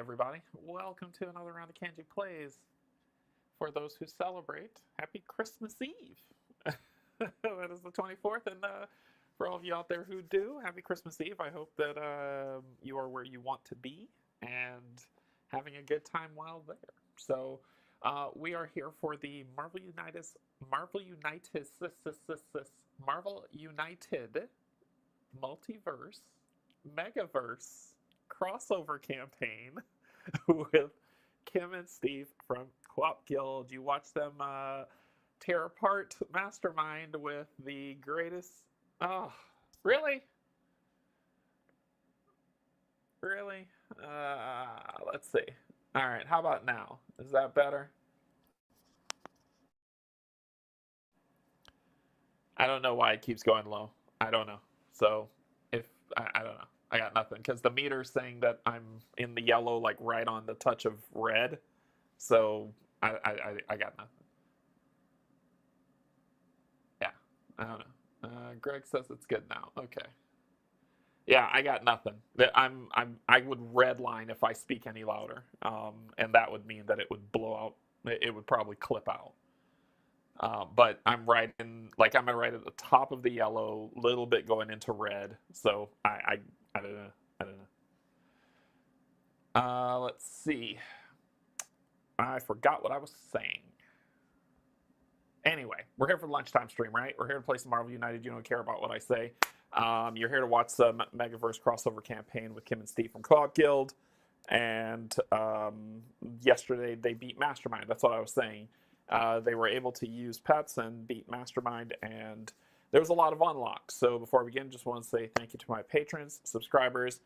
everybody. Welcome to another round of Canje Plays. For those who celebrate, happy Christmas Eve. That is the 24th, and for all of you out there who do, happy Christmas Eve. I hope that you are where you want to be and having a good time while there. So we are here for the Marvel United Multiverse Megaverse crossover campaign with Kim and Steve from Co-op Guild. You watch them tear apart Mastermind with the greatest... Oh, really? Really? Let's see. All right, how about now? Is that better? I don't know why it keeps going low. I don't know. So if I don't know. I got nothing because the meter's saying that I'm in the yellow, like right on the touch of red. So I got nothing. Yeah, I don't know. Greg says it's good now. Okay. Yeah, I got nothing. I would redline if I speak any louder, and that would mean that it would blow out. It would probably clip out. But I'm right in, like I'm right at the top of the yellow, little bit going into red. So I don't know. I don't know. Let's see. I forgot what I was saying. Anyway, we're here for the lunchtime stream, right? We're here to play some Marvel United. You don't care about what I say. You're here to watch some Megaverse crossover campaign with Kim and Steve from Co-op Guild. And yesterday they beat Mastermind. That's what I was saying. They were able to use pets and beat Mastermind, and there was a lot of unlocks. So before I begin, just want to say thank you to my patrons, subscribers,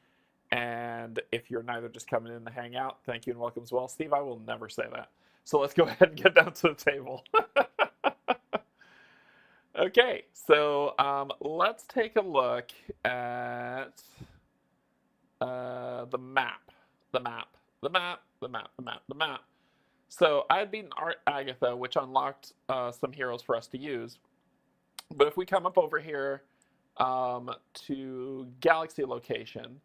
and if you're neither just coming in to hang out, thank you and welcome as well. Steve, I will never say that. So let's go ahead and get down to the table. Okay, so let's take a look at the map. So I had beaten Agatha, which unlocked some heroes for us to use. But if we come up over here to Galaxy location,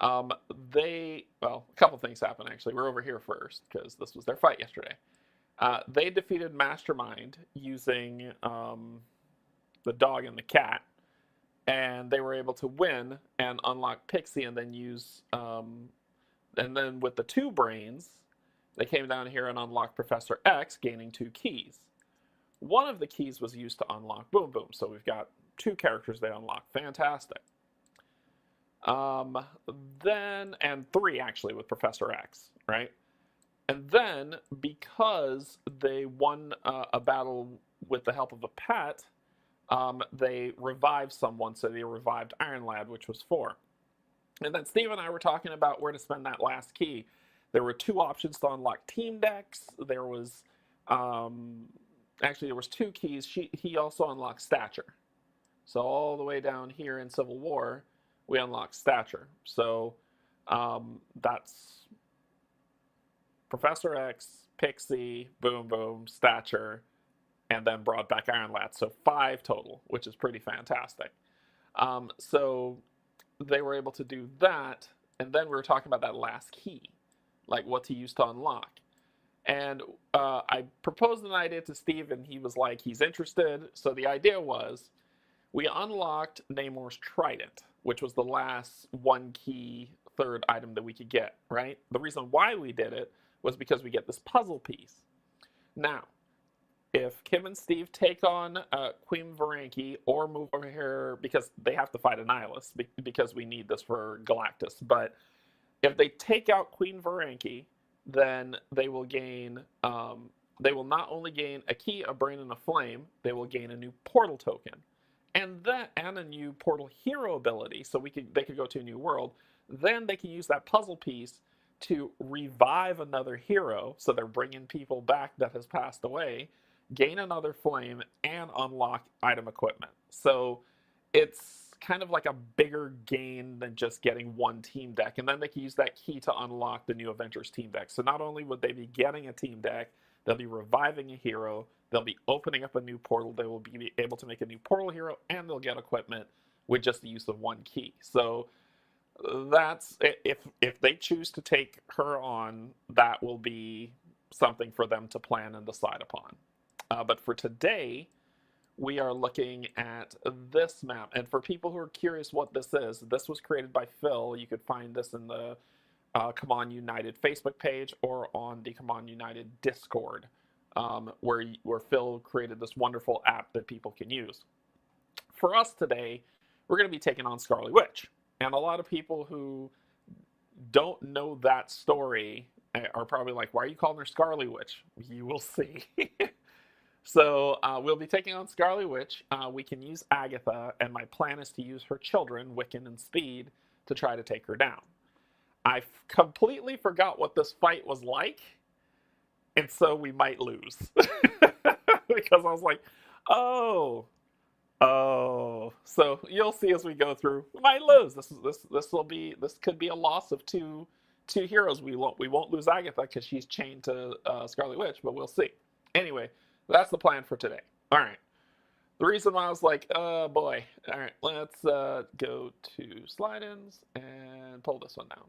well, a couple things happen actually. We're over here first because this was their fight yesterday. They defeated Mastermind using the dog and the cat, and they were able to win and unlock Pixie, and then use, and then with the 2 brains, they came down here and unlocked Professor X, gaining 2 keys. One of the keys was used to unlock Boom Boom, so we've got 2 characters they unlocked. Fantastic. Then, and 3 actually with Professor X, right? And then, because they won a battle with the help of a pet, they revived someone, so they revived Iron Lad, which was 4. And then Steve and I were talking about where to spend that last key. There were 2 options to unlock team decks. There was, actually there was 2 keys. He also unlocked Stature. So all the way down here in Civil War, we unlocked Stature. So that's Professor X, Pixie, Boom Boom, Stature, and then brought back Iron Lad. So 5 total, which is pretty fantastic. So they were able to do that, and then we were talking about that last key, like what to use to unlock. And I proposed an idea to Steve, and he was like, he's interested. So the idea was, we unlocked Namor's Trident, which was the last 1 key 3rd item that we could get, right? The reason why we did it was because we get this puzzle piece. Now, if Kim and Steve take on Queen Varanki or move over here, because they have to fight Annihilus, because we need this for Galactus, but if they take out Queen Varanki, then they will gain, they will not only gain a key, a brain, and a flame, they will gain a new portal token. And a new portal hero ability, so they could go to a new world. Then they can use that puzzle piece to revive another hero, so they're bringing people back that has passed away, gain another flame, and unlock item equipment. So it's kind of like a bigger gain than just getting 1 team deck. And then they can use that key to unlock the new Avengers team deck. So not only would they be getting a team deck, they'll be reviving a hero, they'll be opening up a new portal, they will be able to make a new portal hero, and they'll get equipment with just the use of 1 key. So that's if they choose to take her on, that will be something for them to plan and decide upon. But for today, we are looking at this map. And for people who are curious what this was created by Phil. You could find this in the Come On United Facebook page or on the Come On United Discord, where Phil created this wonderful app that people can use. For us today, we're going to be taking on Scarlet Witch. And a lot of people who don't know that story are probably like, why are you calling her Scarlet Witch? You will see. So we'll be taking on Scarlet Witch. We can use Agatha, and my plan is to use her children, Wiccan and Speed, to try to take her down. I completely forgot what this fight was like, and so we might lose. Because I was like, oh. So you'll see as we go through. We might lose. This could be a loss of two heroes. We won't lose Agatha because she's chained to Scarlet Witch, but we'll see. Anyway, that's the plan for today. All right. The reason why I was like, oh boy. All right, let's go to slide-ins and pull this one down.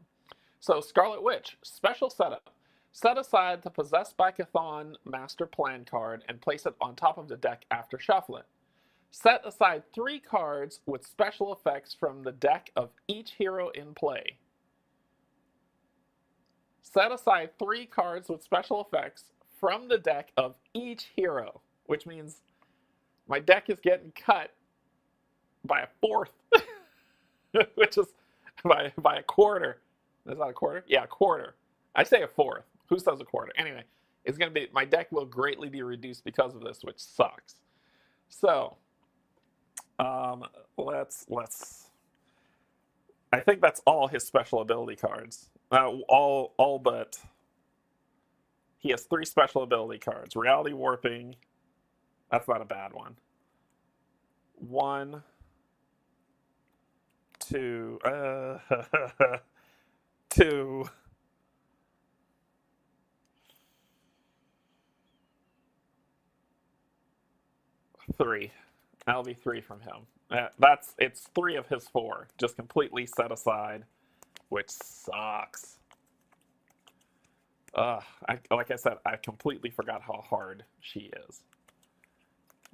So Scarlet Witch, special setup. Set aside the Possessed by Chthon Master Plan card and place it on top of the deck after shuffling. Set aside 3 cards with special effects from the deck of each hero in play. Set aside 3 cards with special effects from the deck of each hero, which means my deck is getting cut by a fourth, which is by a quarter. Is that a quarter? Yeah, a quarter. I say a fourth. Who says a quarter? Anyway, it's going to be, my deck will greatly be reduced because of this, which sucks. So, let's. I think that's all his special ability cards. All but. He has 3 special ability cards. Reality Warping. That's not a bad one. 1, 2, 2. 3. That'll be 3 from him. It's 3 of his 4, just completely set aside, which sucks. Like I said, I completely forgot how hard she is.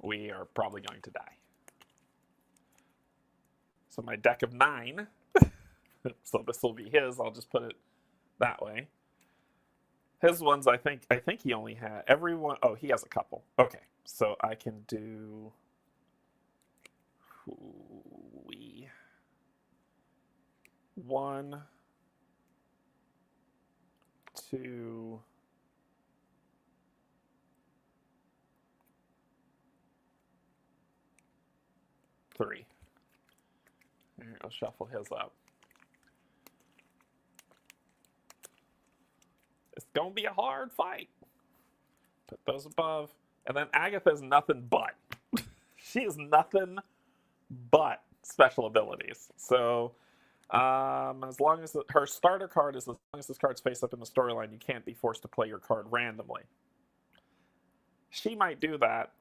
We are probably going to die. So my deck of 9. So this will be his. I'll just put it that way. His ones, I think he only had everyone. Oh, he has a couple. Okay, so I can do. 1, 2, 3. Here, I'll shuffle his up. It's gonna be a hard fight. Put those above, and then Agatha is nothing but. She is nothing but special abilities. So, as long as her starter card is, as long as this card's face up in the storyline, you can't be forced to play your card randomly. She might do that.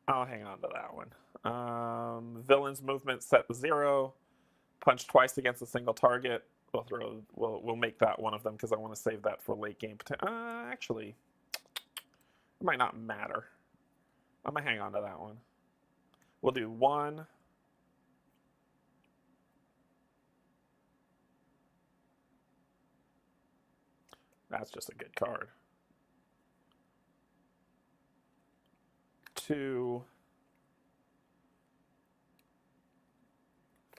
I'll hang on to that one. Villain's movement set to 0. Punch twice against a single target. We'll make that one of them because I want to save that for late game. Actually, it might not matter. I'm gonna hang on to that one. We'll do 1. That's just a good card. 2,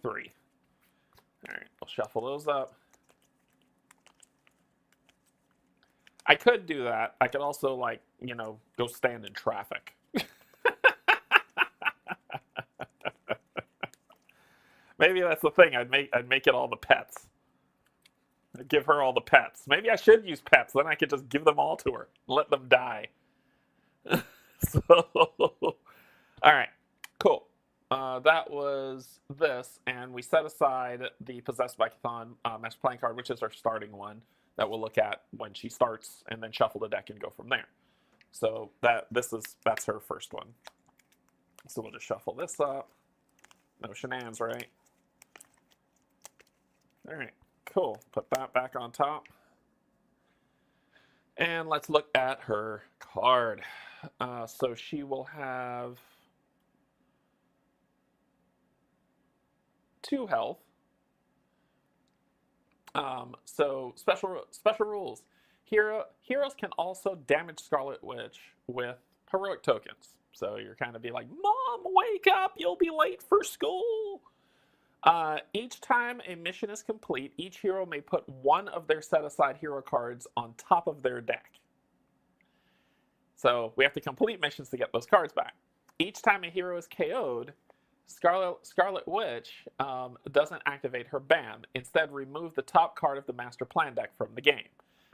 3. All right, we'll shuffle those up. I could do that. I could also, like, go stand in traffic. Maybe that's the thing. I'd make it all the pets. I'd give her all the pets. Maybe I should use pets. Then I could just give them all to her and let them die. So, all right, cool. That was this, and we set aside the Possessed by Chthon Master Plan card, which is our starting one that we'll look at when she starts, and then shuffle the deck and go from there. So that's her first one. So we'll just shuffle this up. No shenanigans, right? All right, cool. Put that back on top. And let's look at her card. So she will have 2 health. So special rules. Heroes can also damage Scarlet Witch with heroic tokens. So you're kind of be like, Mom, wake up! You'll be late for school! Each time a mission is complete, each hero may put one of their set-aside hero cards on top of their deck. So we have to complete missions to get those cards back. Each time a hero is KO'd, Scarlet Witch doesn't activate her ban. Instead, remove the top card of the Master Plan deck from the game.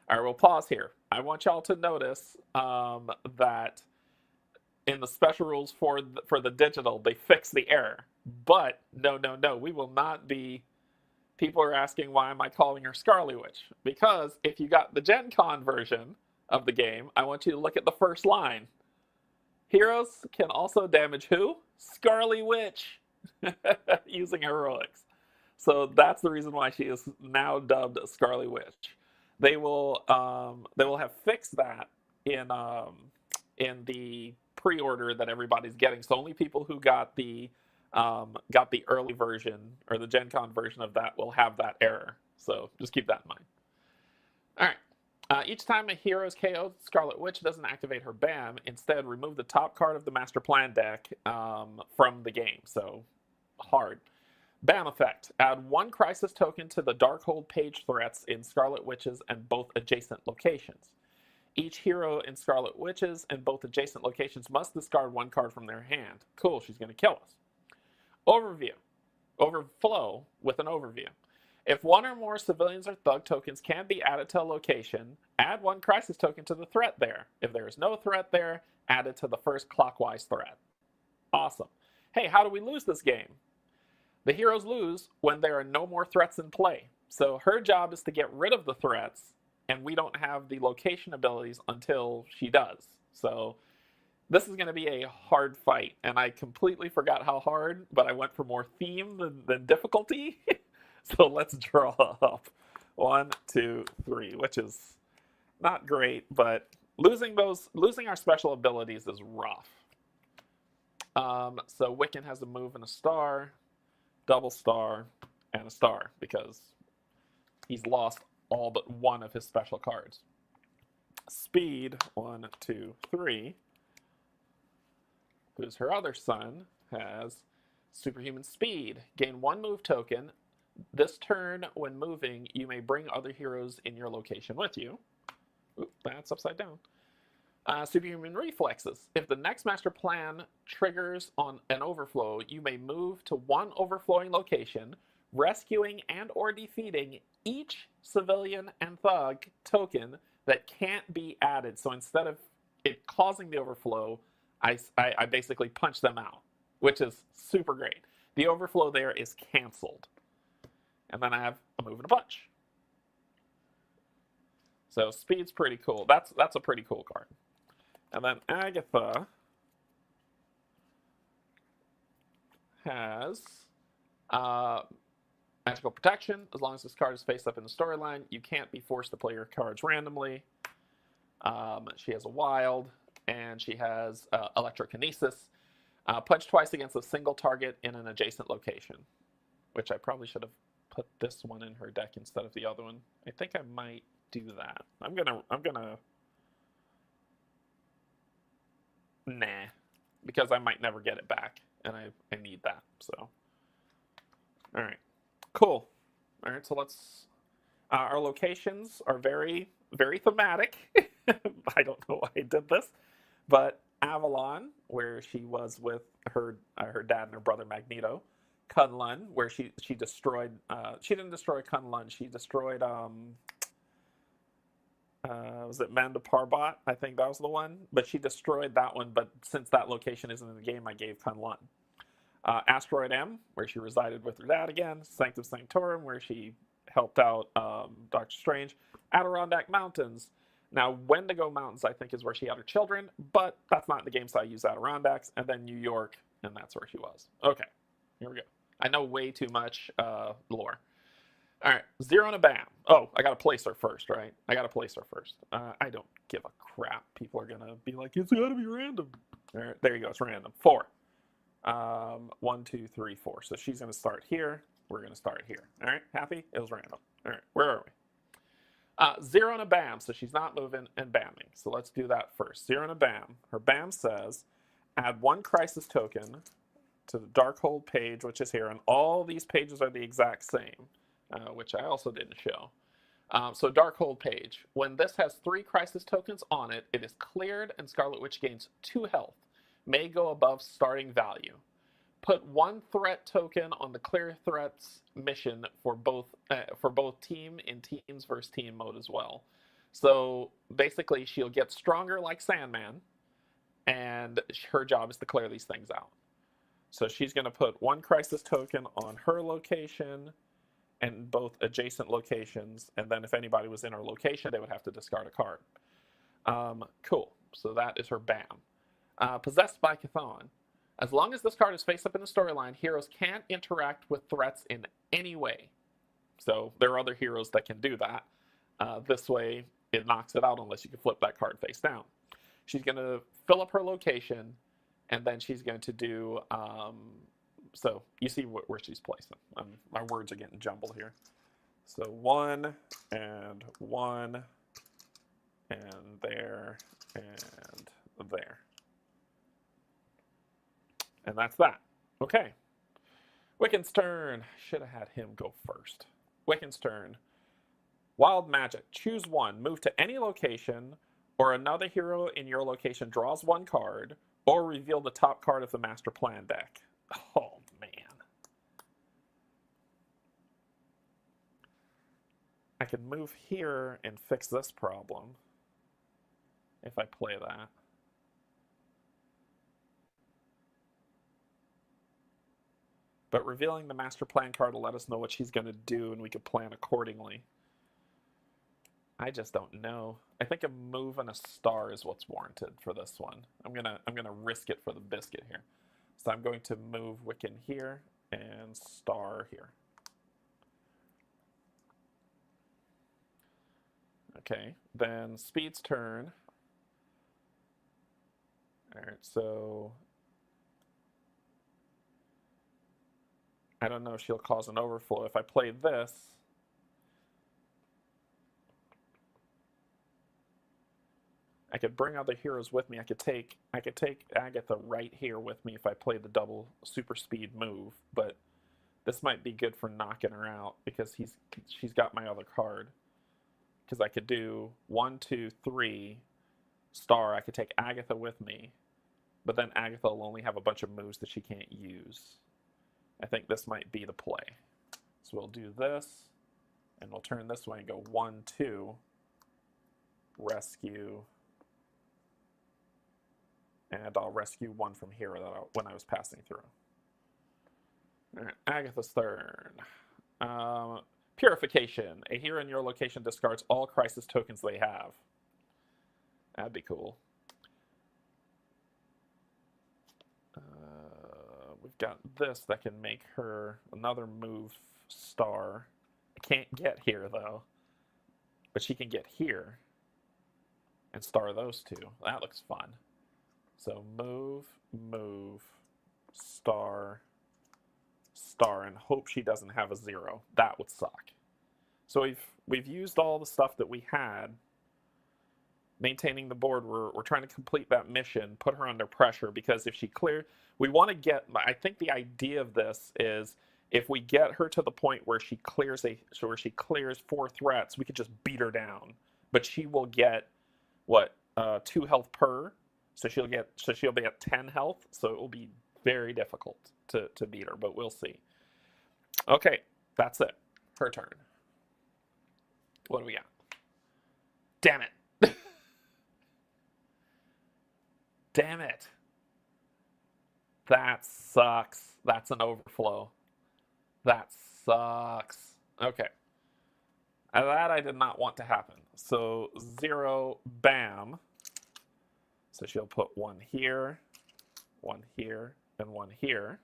All right, we'll pause here. I want y'all to notice that in the special rules for the digital, they fix the error. But no, we will not be... People are asking, why am I calling her Scarlet Witch? Because if you got the Gen Con version of the game, I want you to look at the first line. Heroes can also damage who? Scarlet Witch, using heroics. So that's the reason why she is now dubbed Scarlet Witch. They will have fixed that in the pre-order that everybody's getting. So only people who got the early version or the Gen Con version of that will have that error. So just keep that in mind. All right. Each time a hero is KO'd, Scarlet Witch doesn't activate her ban. Instead, remove the top card of the Master Plan deck from the game. So, hard. Ban effect. Add 1 crisis token to the Darkhold page threats in Scarlet Witches and both adjacent locations. Each hero in Scarlet Witches and both adjacent locations must discard 1 card from their hand. Cool, she's going to kill us. Overview. Overflow with an overview. If 1 or more civilians or thug tokens can be added to a location, add 1 crisis token to the threat there. If there is no threat there, add it to the first clockwise threat. Awesome. Hey, how do we lose this game? The heroes lose when there are no more threats in play. So her job is to get rid of the threats, and we don't have the location abilities until she does. So this is going to be a hard fight, and I completely forgot how hard, but I went for more theme than difficulty. So let's draw up 1, 2, 3, which is not great, but losing our special abilities is rough. So Wiccan has a move and a star, double star, and a star because he's lost all but 1 of his special cards. Speed, 1, 2, 3. Who's her other son has superhuman speed. Gain 1 move token. This turn, when moving, you may bring other heroes in your location with you. Oop, that's upside down. Superhuman reflexes. If the next master plan triggers on an overflow, you may move to 1 overflowing location, rescuing and or defeating each civilian and thug token that can't be added. So instead of it causing the overflow, I basically punch them out, which is super great. The overflow there is canceled. And then I have a move and a punch. So speed's pretty cool. That's a pretty cool card. And then Agatha has magical protection. As long as this card is face up in the storyline, you can't be forced to play your cards randomly. She has a wild, and she has electrokinesis. Punch twice against a single target in an adjacent location, which I probably should have put this one in her deck instead of the other one. I think I might do that. I'm gonna nah, because I might never get it back, and I need that. So, all right, cool. All right, so let's. Our locations are very, very thematic. I don't know why I did this, but Avalon, where she was with her dad and her brother Magneto. Kunlun, where she destroyed. She didn't destroy Kunlun. She destroyed. Was it Manda Parbat? I think that was the one. But she destroyed that one. But since that location isn't in the game, I gave Kunlun. Asteroid M, where she resided with her dad again. Sanctum Sanctorum, where she helped out Doctor Strange. Adirondack Mountains. Now, Wendigo Mountains, I think, is where she had her children. But that's not in the game, so I use Adirondacks. And then New York, and that's where she was. Okay, here we go. I know way too much lore. All right, 0 and a bam. Oh, I got to place her first, right? I got to place her first. I don't give a crap. People are going to be like, it's got to be random. All right, there you go. It's random. 4. 1, 2, 3, 4. So she's going to start here. We're going to start here. All right, happy? It was random. All right, where are we? 0 and a bam, so she's not moving and bamming. So let's do that first. 0 and a bam. Her bam says, add 1 crisis token to the Darkhold page, which is here. And all these pages are the exact same, which I also didn't show. So Darkhold page. When this has 3 crisis tokens on it, it is cleared and Scarlet Witch gains 2 health. May go above starting value. Put 1 threat token on the clear threats mission for both team in teams versus team mode as well. So basically, she'll get stronger like Sandman, and her job is to clear these things out. So she's going to put 1 crisis token on her location and both adjacent locations, and then if anybody was in her location, they would have to discard a card. Cool. So that is her BAM. Possessed by Chthon. As long as this card is face up in the storyline, heroes can't interact with threats in any way. So there are other heroes that can do that. This way, it knocks it out unless you can flip that card face down. She's going to fill up her location, and then she's going to do... so you see where she's placing. My words are getting jumbled here. So 1 and 1 and there and there. And that's that. Okay. Wiccan's turn. Should have had him go first. Wiccan's turn. Wild Magic. Choose 1. Move to any location, or another hero in your location draws 1 card, or reveal the top card of the Master Plan deck. Oh, man. I can move here and fix this problem if I play that. But revealing the Master Plan card will let us know what she's going to do, and we can plan accordingly. I just don't know. I think a move and a star is what's warranted for this one. I'm gonna risk it for the biscuit here. So I'm going to move Wiccan here and star here. Okay, then Speed's turn. All right, so I don't know if she'll cause an overflow. If I play this, I could bring other heroes with me. I could take Agatha right here with me if I play the double super speed move, but this might be good for knocking her out because she's got my other card. Because I could do 1, 2, 3 star. I could take Agatha with me, but then Agatha will only have a bunch of moves that she can't use. I think this might be the play. So we'll do this, and we'll turn this way and go 1, 2, rescue, and I'll rescue 1 from here when I was passing through. All right, Agatha's turn. Purification. A hero in your location discards all crisis tokens they have. That'd be cool. We've got this that can make her another move star. I can't get here, though. But she can get here and star those 2. That looks fun. So move, star, star, and hope she doesn't have a 0. That would suck. So we've used all the stuff that we had. Maintaining the board, we're trying to complete that mission, put her under pressure, because if she clears, we want to get, I think the idea of this is if we get her to the point where she clears 4 threats, we could just beat her down. But she will get, what, 2 health per, so she'll be at 10 health, so it will be very difficult to beat her, but we'll see. Okay, that's it. Her turn. What do we got? Damn it. Damn it. That sucks. That's an overflow. That sucks. Okay. That I did not want to happen. So 0, bam. So she'll put 1 here, 1 here, and 1 here.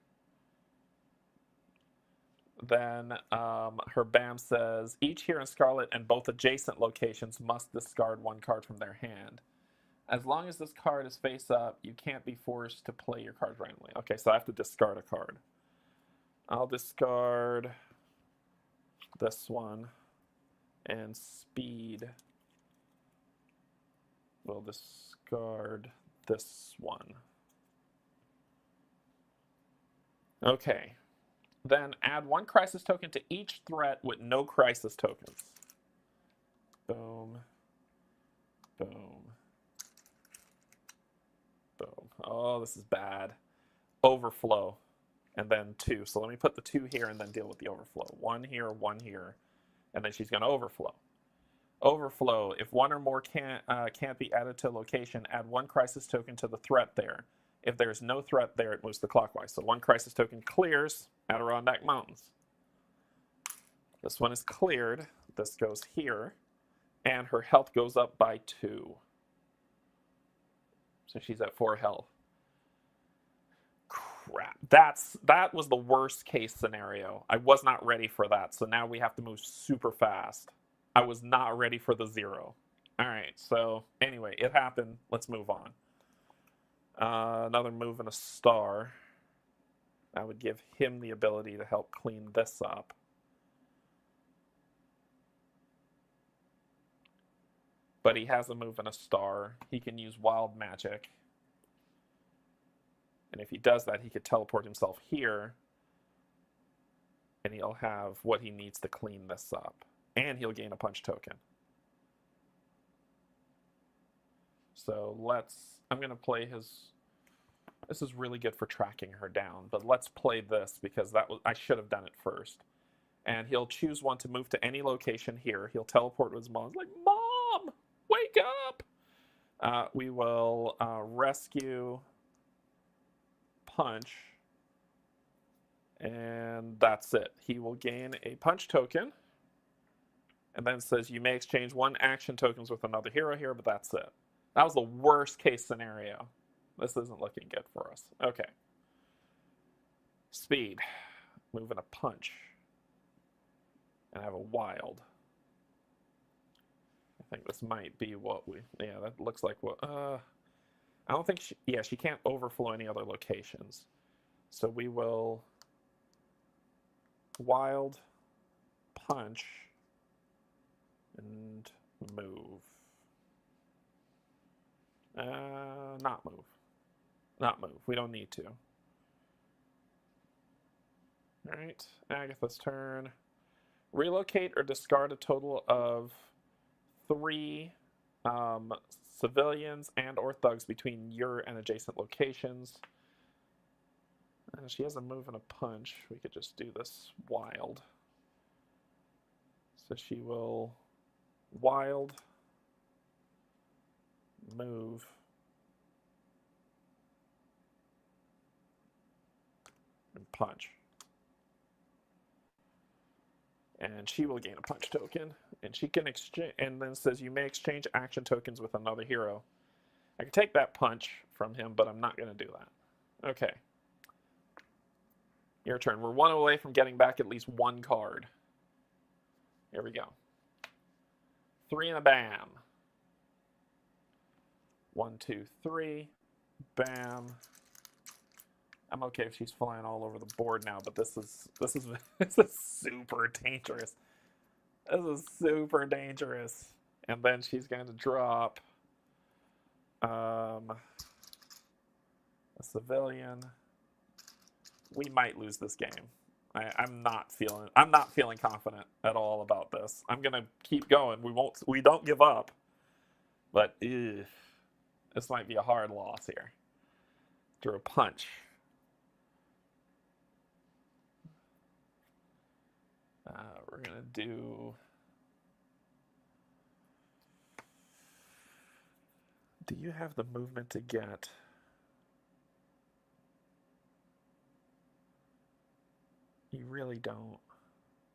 then her BAM says, each here in Scarlet and both adjacent locations must discard one card from their hand. As long as this card is face up, you can't be forced to play your cards randomly. Okay, so I have to discard a card. I'll discard this one, and speed will discard this one. Okay. Then add one crisis token to each threat with no crisis tokens. Boom. Boom. Boom. Oh, this is bad. Overflow. And then 2. So let me put the 2 here and then deal with the overflow. 1 here, 1 here. And then she's going to overflow. Overflow. If one or more can't be added to a location, add one crisis token to the threat there. If there's no threat there, it moves to clockwise. So one crisis token clears Adirondack Mountains. This one is cleared. This goes here. And her health goes up by 2. So she's at 4 health. Crap. That was the worst case scenario. I was not ready for that. So now we have to move super fast. I was not ready for the 0. All right. So anyway, it happened. Let's move on. Another move and a star. That would give him the ability to help clean this up. But he has a move and a star. He can use wild magic. And if he does that, he could teleport himself here. And he'll have what he needs to clean this up. And he'll gain a punch token. So I'm going to play his... This is really good for tracking her down, but let's play this because I should have done it first. And he'll choose one to move to any location here. He'll teleport to his mom. He's like, Mom, wake up! We will rescue, punch, and that's it. He will gain a punch token, and then it says you may exchange one action tokens with another hero here, but that's it. That was the worst case scenario. This isn't looking good for us. Okay. Speed. Moving a punch. And I have a wild. I think this might be what yeah, that looks like what, I don't think she can't overflow any other locations. So we will wild, punch, and move. Not move. Not move. We don't need to. All right. Agatha's turn. Relocate or discard a total of 3 civilians and or thugs between your and adjacent locations. She has a move and a punch. We could just do this wild. So she will wild, move, and punch. And she will gain a punch token. And she can exchange, and then says you may exchange action tokens with another hero. I can take that punch from him, but I'm not going to do that. Okay. Your turn. We're 1 away from getting back at least 1 card. Here we go. 3 and a bam. 1, 2, 3. Bam. I'm okay if she's flying all over the board now, but this is super dangerous. This is super dangerous. And then she's going to drop a civilian. We might lose this game. I'm not feeling confident at all about this. I'm gonna keep going. We don't give up. But this might be a hard loss here. Drew a punch. We're gonna do. Do you have the movement to get? You really don't.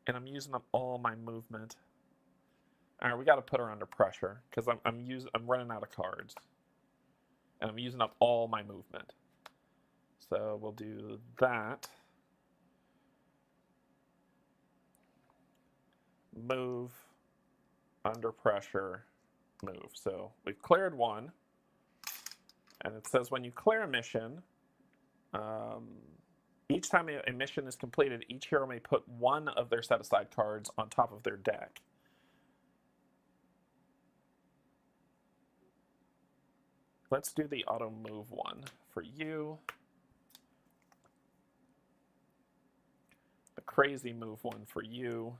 And I'm using up all my movement. All right, we got to put her under pressure because I'm running out of cards. And I'm using up all my movement. So we'll do that. move, under pressure, move. So we've cleared one. And it says when you clear a mission, each time a mission is completed, each hero may put one of their set-aside cards on top of their deck. Let's do the auto move one for you. The crazy move one for you.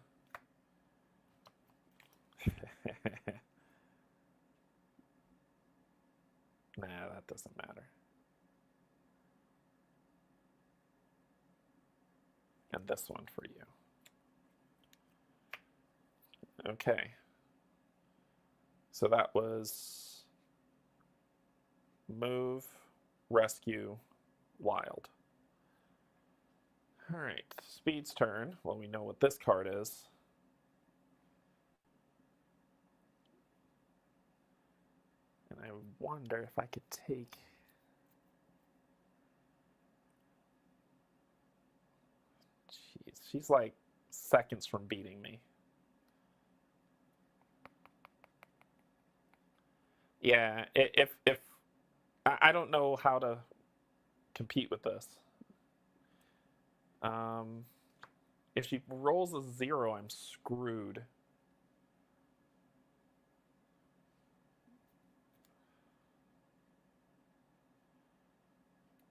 Nah, that doesn't matter. And this one for you. Okay. So that was move, rescue, wild. All right, Speed's turn. Well, we know what this card is. And I wonder if I could take... Jeez, she's like seconds from beating me. Yeah, if I don't know how to compete with this. If she rolls a 0, I'm screwed.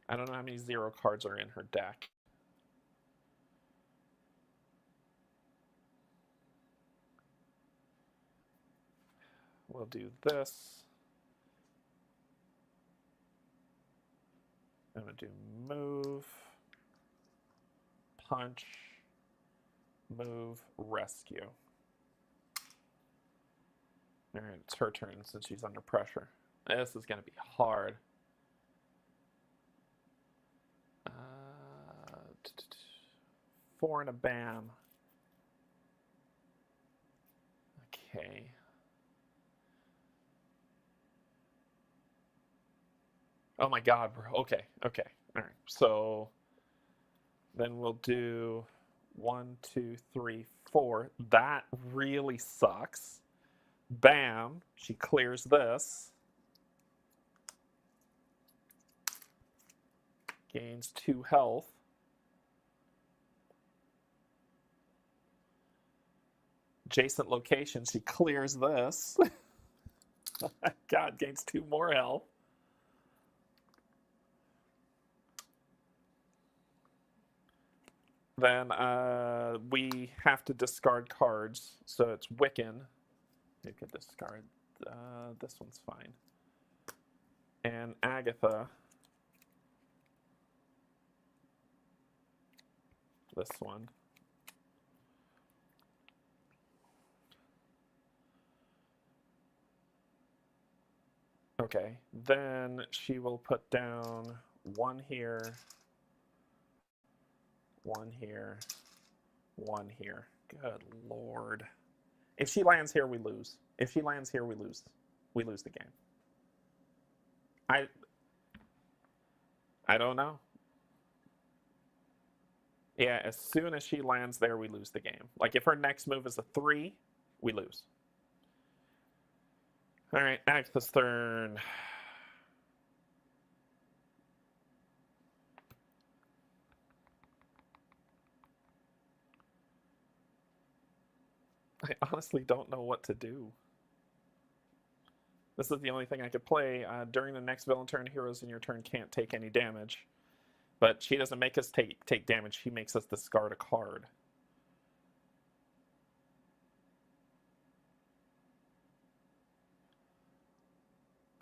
I don't know how many 0 cards are in her deck. We'll do this. I'm going to do move, punch, move, rescue. All right, it's her turn since she's under pressure. This is going to be hard. 4 and a bam. Okay. Oh my god, bro. Okay, okay. All right. So then we'll do 1, 2, 3, 4. That really sucks. Bam. She clears this. Gains 2 health. Adjacent location. She clears this. God, gains 2 more health. Then we have to discard cards. So it's Wiccan. You could discard. This one's fine. And Agatha. This one. Okay, then she will put down 1 here, 1 here, 1 here. Good Lord. If she lands here, we lose. If she lands here, we lose. We lose the game. I don't know. Yeah, as soon as she lands there, we lose the game. Like, if her next move is a 3, we lose. All right, Agatha's turn. I honestly don't know what to do. This is the only thing I could play. During the next villain turn, heroes in your turn can't take any damage. But she doesn't make us take damage. She makes us discard a card.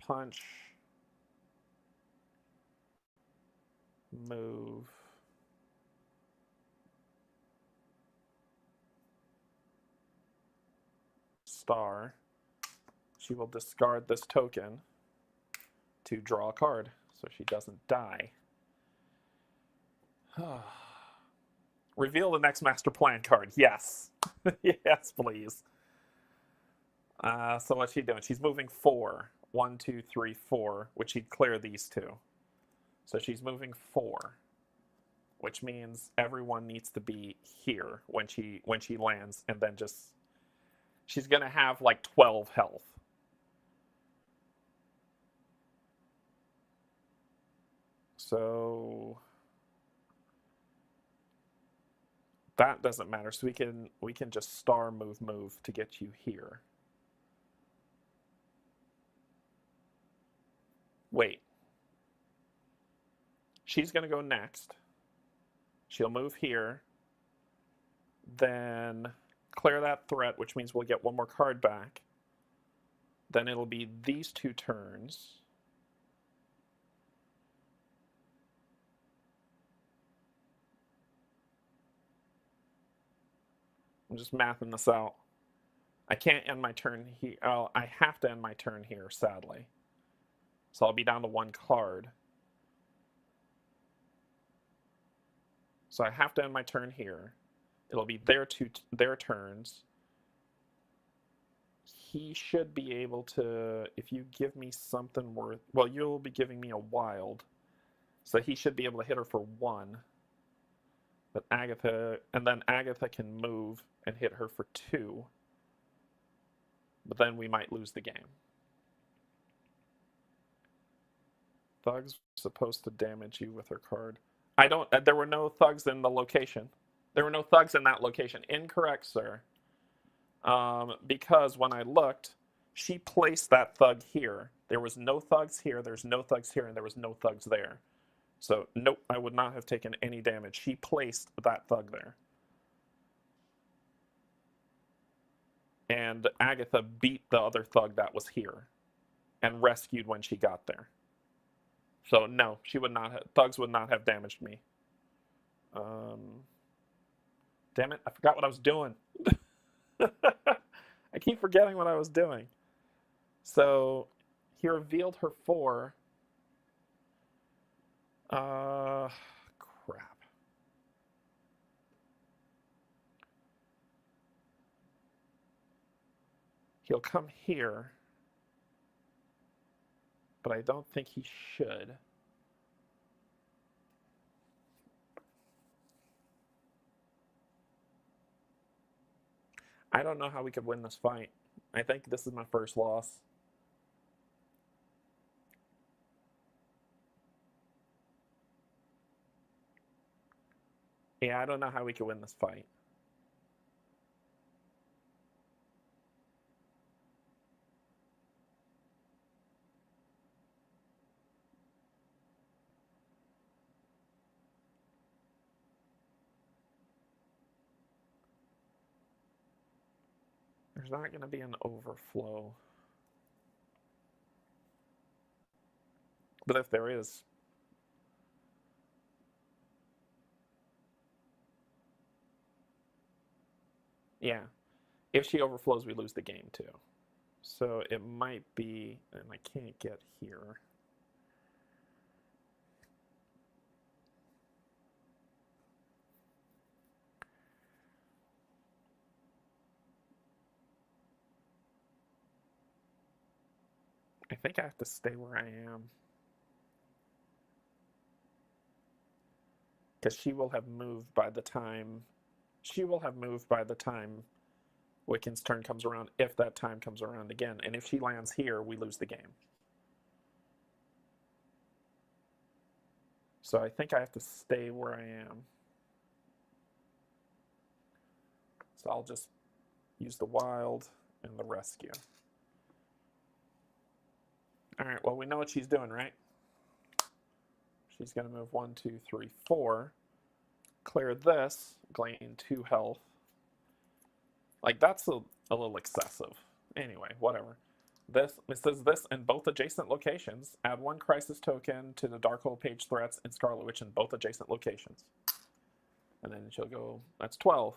Punch. Move. Star. She will discard this token to draw a card so she doesn't die. Reveal the next master plan card. Yes. Yes, please. So what's she doing? She's moving 4. 1, 2, 3, 4, which she'd clear these 2. So she's moving 4, which means everyone needs to be here when she lands, and then just she's going to have like 12 health. So that doesn't matter. So we can just star move to get you here. Wait. She's going to go next. She'll move here. Then clear that threat, which means we'll get one more card back. Then it'll be these 2 turns. I'm just mathing this out. I can't end my turn here. Oh, I have to end my turn here, sadly. So I'll be down to 1 card. So I have to end my turn here. It'll be their turns. He should be able to, if you give me something worth, well, you'll be giving me a wild. So he should be able to hit her for 1. But Agatha, and then Agatha can move and hit her for 2. But then we might lose the game. Thug's supposed to damage you with her card. I don't, there were no thugs in the location. There were no thugs in that location. Incorrect, sir. Because when I looked, she placed that thug here. There was no thugs here, there's no thugs here, and there was no thugs there. So, nope, I would not have taken any damage. She placed that thug there. And Agatha beat the other thug that was here and rescued when she got there. So, no, she would not have, thugs would not have damaged me. Damn it, I forgot what I was doing. I keep forgetting what I was doing. So, he revealed her 4. Crap. He'll come here, but I don't think he should. I don't know how we could win this fight. I think this is my first loss. Yeah, I don't know how we could win this fight. There's not going to be an overflow. But if there is, yeah, if she overflows, we lose the game too. So it might be, and I can't get here. I think I have to stay where I am. Because she will have moved by the time Wiccan's turn comes around, if that time comes around again. And if she lands here, we lose the game. So I think I have to stay where I am. So I'll just use the wild and the rescue. All right, well, we know what she's doing, right? She's going to move 1, 2, 3, 4. Clear this, gain 2 health. Like, that's a little excessive. Anyway, whatever. It says this in both adjacent locations. Add 1 crisis token to the Darkhold page threats in Scarlet Witch in both adjacent locations. And then she'll go, that's 12.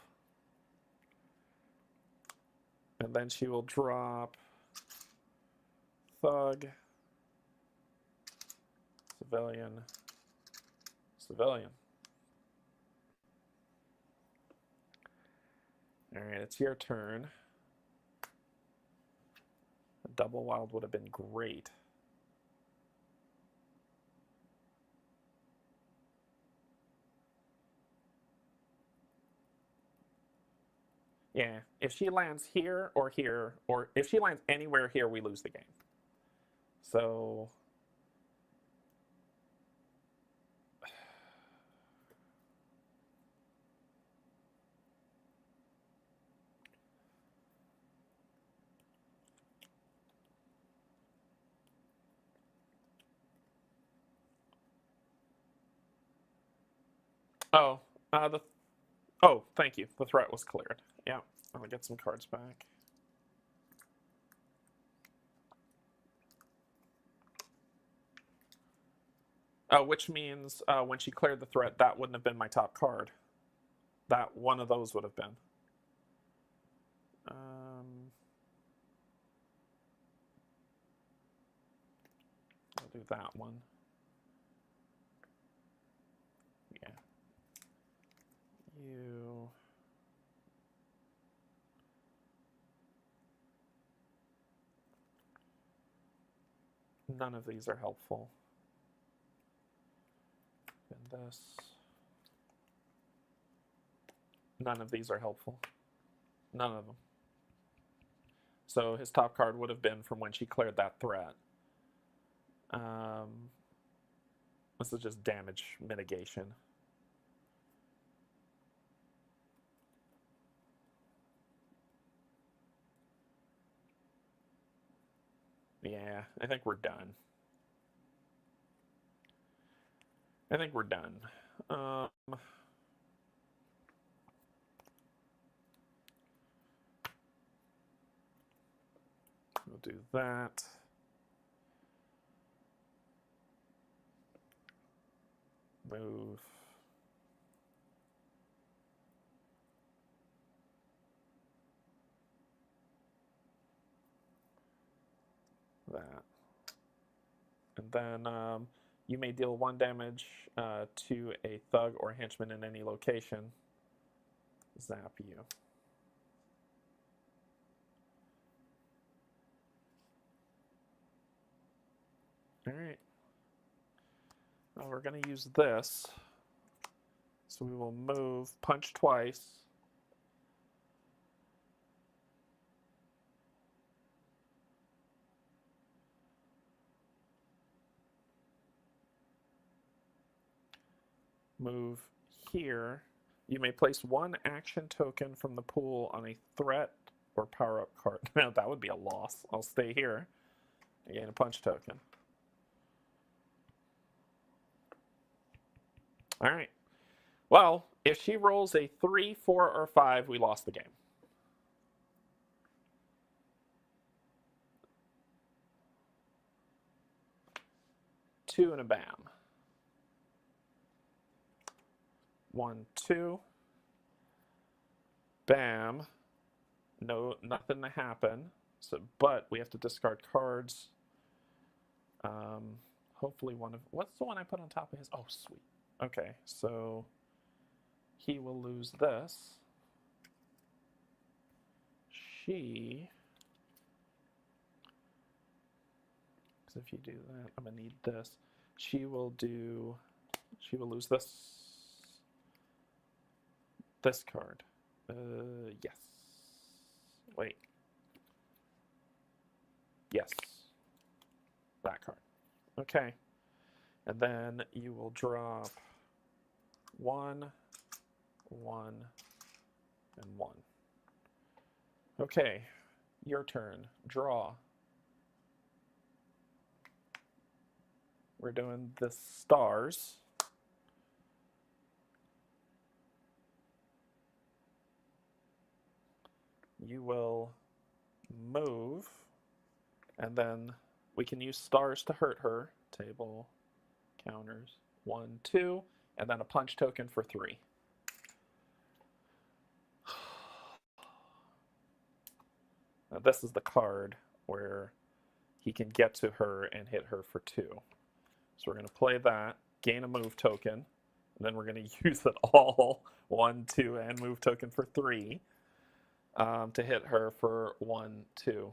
And then she will drop Thug, Civilian, Civilian. All right, it's your turn. A double wild would have been great. Yeah, if she lands here, or if she lands anywhere here, we lose the game. So... Oh, oh, thank you. The threat was cleared. Yeah, I'm gonna get some cards back. Which means when she cleared the threat, that wouldn't have been my top card. That one of those would have been. I'll do that one. Yeah. You. None of these are helpful. And this. None of these are helpful. None of them. So his top card would have been from when she cleared that threat. This is just damage mitigation. Yeah, I think we're done. We'll do that. Move. That. And then you may deal 1 damage to a thug or henchman in any location. Zap you. All right. Well, we're going to use this. So we will move, punch twice. Move here. You may place 1 action token from the pool on a threat or power-up card. Now that would be a loss. I'll stay here. I gain a punch token. All right. Well, if she rolls a 3, 4, or 5, we lost the game. Two and a bam. 1, 2. Bam. No, nothing to happen. So, but we have to discard cards. Hopefully one of... What's the one I put on top of his? Oh, sweet. Okay, so he will lose this. She... Because if you do that, I'm going to need this. She will lose this. This card. Yes. Wait. Yes. That card. Okay. And then you will drop 1, 1, and 1. Okay. Your turn. Draw. We're doing the stars. You will move, and then we can use stars to hurt her. Table, counters, 1, 2, and then a punch token for 3. Now this is the card where he can get to her and hit her for 2. So we're going to play that, gain a move token, and then we're going to use it all, 1, 2, and move token for 3. To hit her for 1, 2.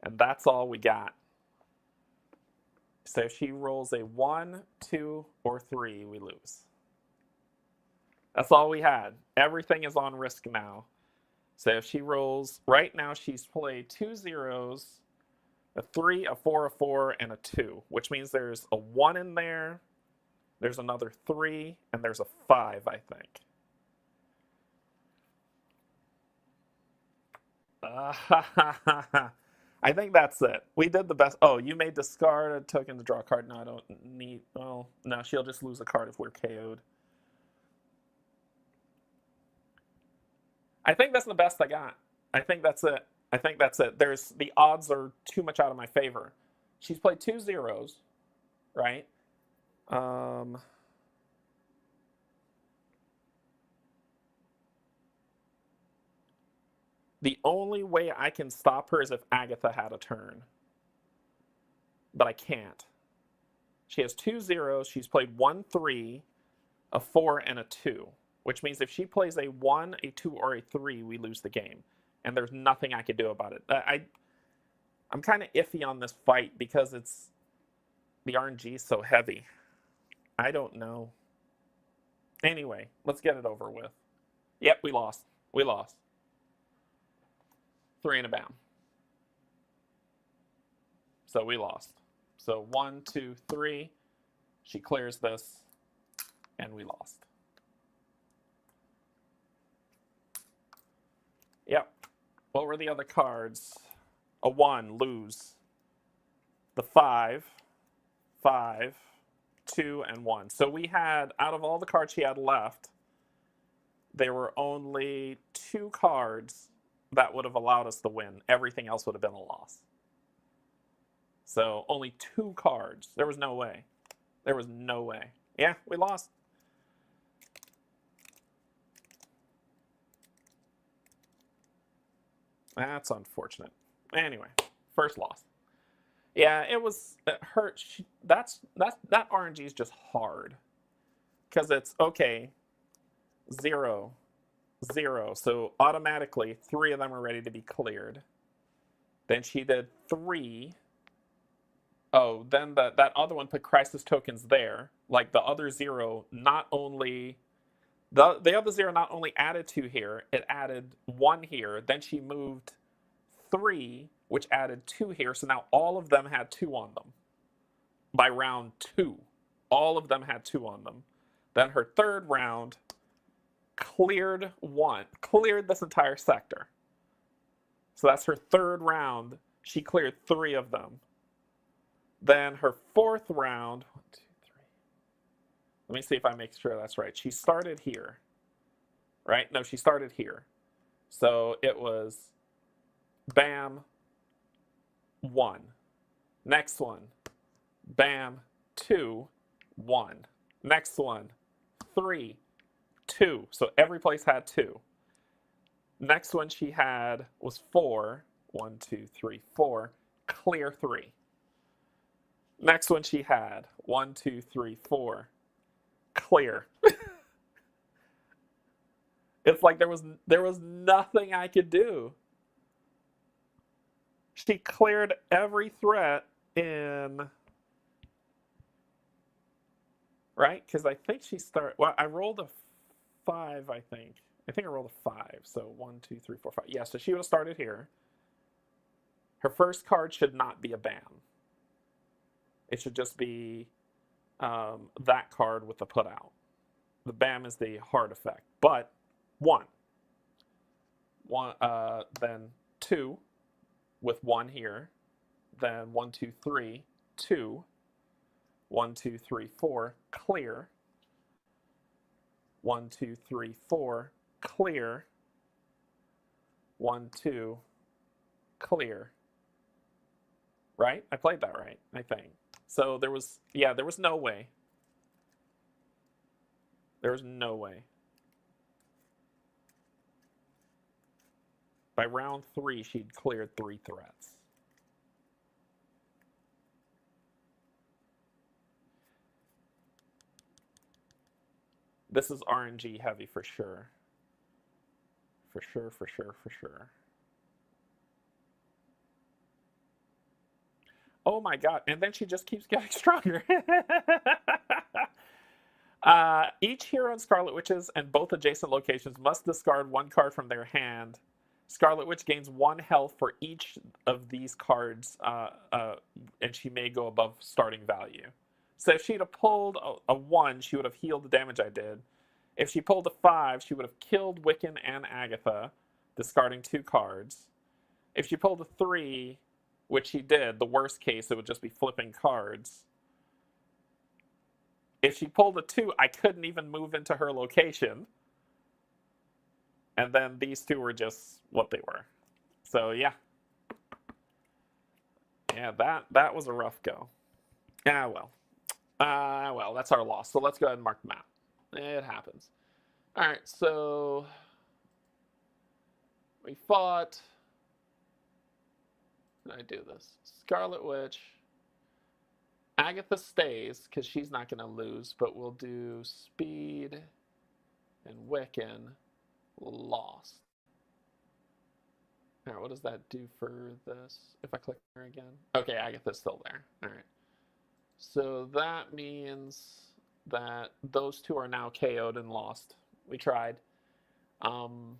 And that's all we got. So if she rolls a 1, 2, or 3, we lose. That's all we had. Everything is on risk now. So if she rolls, right now she's played 2 zeros, a 3, a 4, a 4, and a 2, which means there's a 1 in there, there's another 3, and there's a 5, I think. I think that's it. We did the best. Oh, you may discard a token to draw a card. No, I don't need. Well, no, she'll just lose a card if we're KO'd. I think that's the best I got. I think that's it. I think that's it. The odds are too much out of my favor. She's played 2 zeros, right? The only way I can stop her is if Agatha had a turn. But I can't. She has 2 zeros. She's played 1 3, a 4, and a 2. Which means if she plays a 1, a 2, or a 3, we lose the game. And there's nothing I could do about it. I'm kind of iffy on this fight because the RNG is so heavy. I don't know. Anyway, let's get it over with. Yep, we lost. We lost. 3 and a bam. So we lost. So 1, 2, 3. She clears this, and we lost. Yep. What were the other cards? A 1, lose. The 5, 5, 2, and 1. So we had, out of all the cards she had left, there were only 2 cards that would have allowed us to win. Everything else would have been a loss. So only 2 cards. There was no way. There was no way. Yeah, we lost. That's unfortunate. Anyway, first loss. Yeah, it hurt. That RNG is just hard. Because it's, okay, 0, 0. So automatically, 3 of them are ready to be cleared. Then she did 3. Oh, then that other one put crisis tokens there. Like the other 0, not only... The other 0 not only added 2 here, it added 1 here. Then she moved 3, which added 2 here. So now all of them had 2 on them. By round 2, all of them had 2 on them. Then her third round cleared this entire sector. So that's her third round. She cleared 3 of them. Then her fourth round, 1, 2, 3. Let me see if I make sure that's right. She started here, right? No, she started here. So it was bam, 1. Next one, bam, 2, 1. Next one, 3, 2. So every place had 2. Next one she had was 4. 1, 2, 3, 4. Clear 3. Next one she had 1, 2, 3, 4. Clear. It's like there was nothing I could do. She cleared every threat in, right? Because I think she started. Well, I rolled a 5. I think I rolled a 5. So 1, 2, 3, 4, 5. Yeah. So she would have started here. Her first card should not be a bam. It should just be that card with the put out. The bam is the hard effect. But 1. Then 2 with 1 here. Then 1, 2, 3, 2. 1, 2, 3, 4, clear. 1, 2, 3, 4, clear. 1, 2, clear. Right? I played that right, I think. So there was no way. There was no way. By round 3, she'd cleared 3 threats. This is RNG heavy for sure. For sure, for sure, for sure. Oh my god, and then she just keeps getting stronger. Each hero in Scarlet Witches and both adjacent locations must discard 1 card from their hand Scarlet Witch gains 1 health for each of these cards, and she may go above starting value. So if she'd have pulled a 1, she would have healed the damage I did. If she pulled a 5, she would have killed Wiccan and Agatha, discarding 2 cards. If she pulled a 3, which she did, the worst case, it would just be flipping cards. If she pulled a 2, I couldn't even move into her location. And then these 2 were just what they were. So, yeah. Yeah, that was a rough go. Well, that's our loss. So let's go ahead and mark the map. It happens. All right, so we fought. How did I do this? Scarlet Witch. Agatha stays because she's not going to lose, but we'll do Speed and Wiccan lost. All right, what does that do for this? If I click her again. Okay, Agatha's still there. All right. So that means that those 2 are now KO'd and lost. We tried. I'm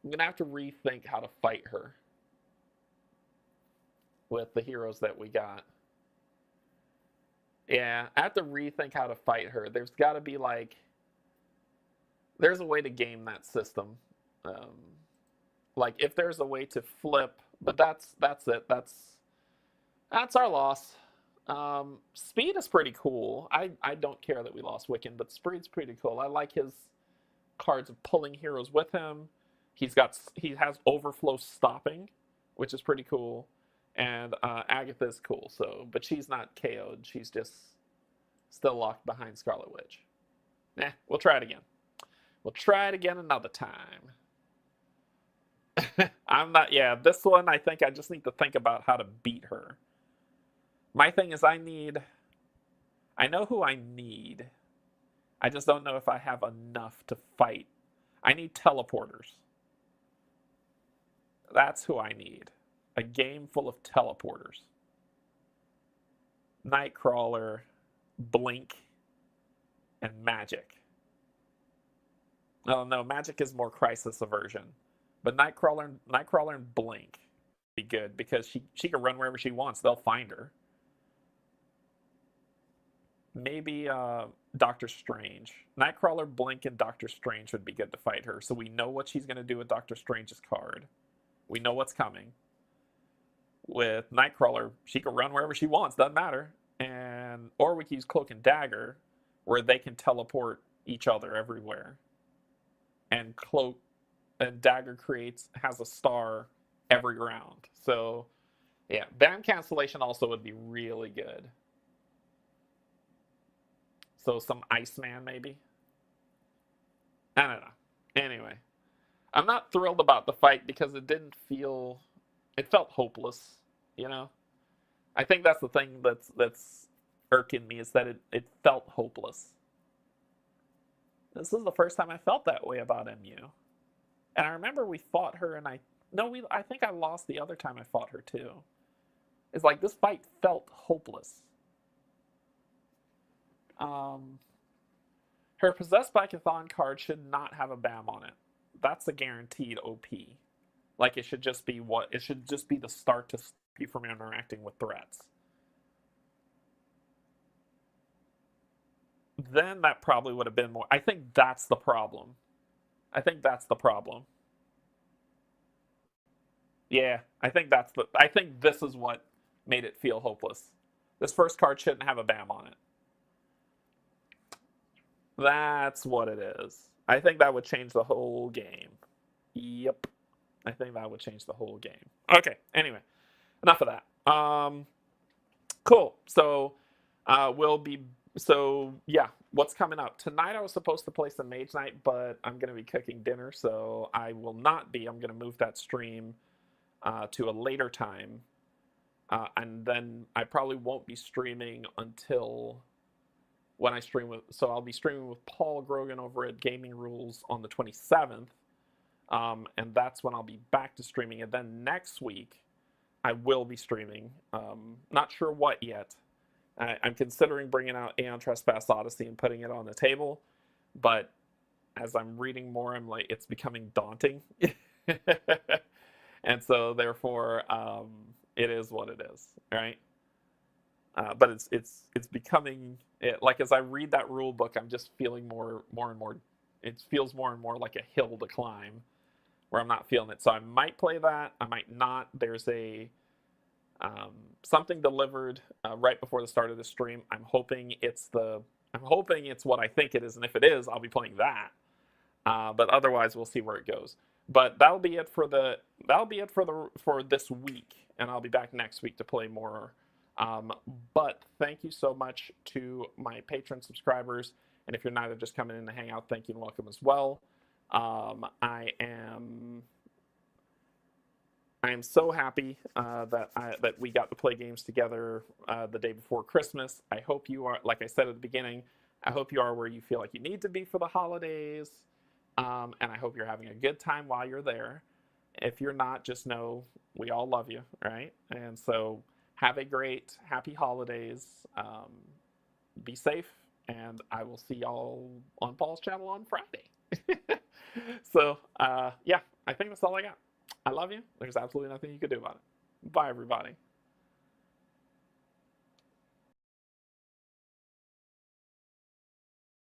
going to have to rethink how to fight her with the heroes that we got. Yeah, I have to rethink how to fight her. There's got to be there's a way to game that system. If there's a way to flip, but that's it. That's our loss. Speed is pretty cool. I don't care that we lost Wiccan, but Speed's pretty cool. I like his cards of pulling heroes with him. He has overflow stopping, which is pretty cool. And Agatha's cool. But she's not KO'd. She's just still locked behind Scarlet Witch. We'll try it again. We'll try it again another time. This one, I think I just need to think about how to beat her. My thing is I know who I need. I just don't know if I have enough to fight. I need teleporters. That's who I need. A game full of teleporters. Nightcrawler, Blink, and Magic. Oh no, Magic is more Crisis aversion. But Nightcrawler and Blink be good because she can run wherever she wants. They'll find her. Maybe Doctor Strange. Nightcrawler, Blink, and Doctor Strange would be good to fight her. So we know what she's going to do with Doctor Strange's card. We know what's coming. With Nightcrawler, she can run wherever she wants. Doesn't matter. Or we can use Cloak and Dagger, where they can teleport each other everywhere. And Cloak and Dagger has a star every round. So, yeah. Ban cancellation also would be really good. So some Iceman, maybe? I don't know. Anyway. I'm not thrilled about the fight because it felt hopeless, you know? I think that's the thing that's irking me is that it felt hopeless. This is the first time I felt that way about MU. And I remember we fought her and I think I lost the other time I fought her too. It's like this fight felt hopeless. Her Possessed by Chthon card should not have a BAM on it. That's a guaranteed OP. It should just be the start to stop you from interacting with threats. Then that probably would have been more. I think that's the problem. Yeah, I think this is what made it feel hopeless. This first card shouldn't have a BAM on it. That's what it is. I think that would change the whole game. Yep. I think that would change the whole game. Okay, anyway. Enough of that. Cool. So, what's coming up? Tonight I was supposed to play some Mage Knight, but I'm going to be cooking dinner, so I will not be. I'm going to move that stream to a later time. And then I probably won't be streaming until when I stream so I'll be streaming with Paul Grogan over at Gaming Rules on the 27th. And that's when I'll be back to streaming. And then next week, I will be streaming. Not sure what yet. I'm considering bringing out Aeon Trespass Odyssey and putting it on the table. But as I'm reading more, I'm like, it's becoming daunting. And so therefore, it is what it is, right? But it's becoming like as I read that rule book, I'm just feeling more and more. It feels more and more like a hill to climb, where I'm not feeling it. So I might play that. I might not. There's a something delivered right before the start of the stream. I'm hoping it's what I think it is, and if it is, I'll be playing that. But otherwise, we'll see where it goes. But that'll be it for this week, and I'll be back next week to play more. But thank you so much to my patron subscribers, and if you're neither just coming in to hang out, thank you and welcome as well. I am so happy that we got to play games together the day before Christmas. I hope you are, like I said at the beginning, I hope you are where you feel like you need to be for the holidays. And I hope you're having a good time while you're there. If you're not, just know we all love you, right? And so have a great, happy holidays. Be safe, and I will see y'all on Paul's channel on Friday. So, yeah, I think that's all I got. I love you. There's absolutely nothing you can do about it. Bye, everybody.